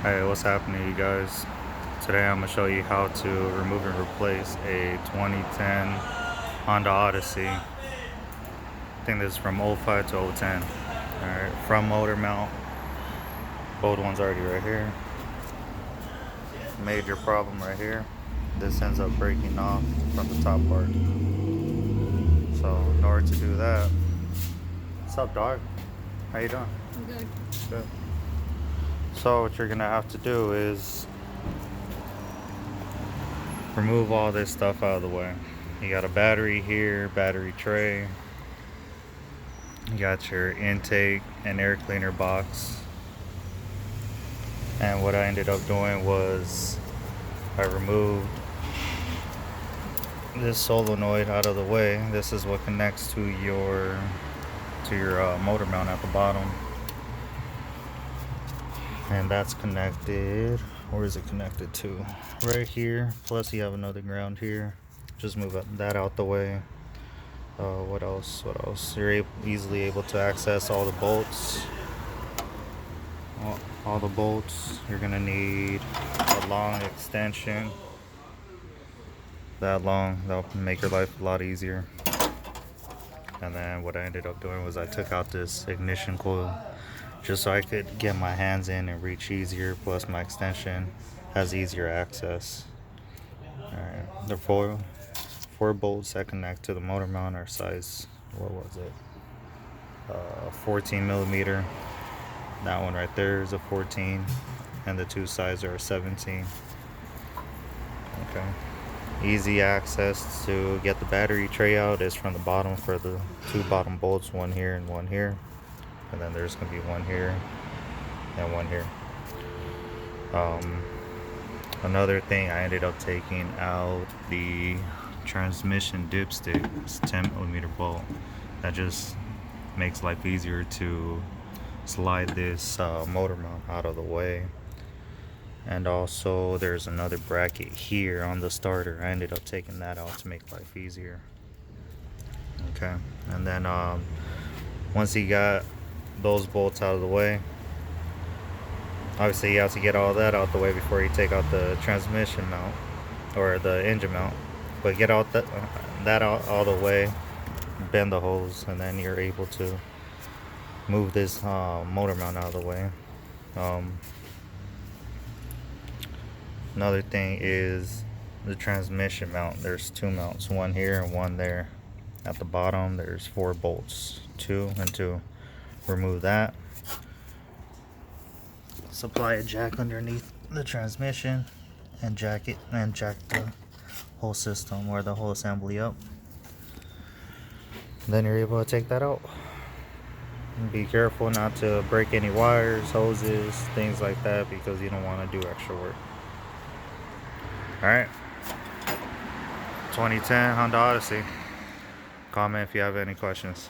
Hey, what's happening, you guys? Today I'm going to show you how to remove and replace a 2010 Honda Odyssey. I think this is from '05 to '10. Alright, front motor mount. Both ones already right here. Major problem right here. This ends up breaking off from the top part. So in order to do that, what's up, dog? How you doing? I'm good. Good. So what you're going to have to do is remove all this stuff out of the way. You got a battery here, battery tray. You got your intake and air cleaner box. And what I ended up doing was I removed this solenoid out of the way. This is what connects to your motor mount at the bottom. And that's connected. Where is it connected to? Right here. Plus you have another ground here. Just move that out the way. What else? You're easily able to access all the bolts. All the bolts. You're gonna need a long extension. That long, that'll make your life a lot easier. And then what I ended up doing was I took out this ignition coil just so I could get my hands in and reach easier. Plus my extension has easier access. Alright, the four bolts that connect to the motor mount are size, what was it? 14 millimeter. That one right there is a 14, and the two sides are a 17. Okay. Easy access to get the battery tray out is from the bottom for the two bottom bolts, one here and one here. And then there's going to be one here and one here. Another thing, I ended up taking out the transmission dipstick. It's 10 millimeter bolt. That just makes life easier to slide this motor mount out of the way. And also there's another bracket here on the starter. I ended up taking that out to make life easier. Okay, and then once you got those bolts out of the way, obviously you have to get all that out the way before you take out the transmission mount or the engine mount. But get out that out all the way, bend the hose, and then you're able to move this motor mount out of the way. Another thing is the transmission mount. There's two mounts, one here and one there. At the bottom there's four bolts, 2 and 2. Remove that. Supply a jack underneath the transmission and jack the whole system or the whole assembly up. Then you're able to take that out. Be careful not to break any wires, hoses, things like that, because you don't want to do extra work. Alright, 2010 Honda Odyssey. Comment if you have any questions.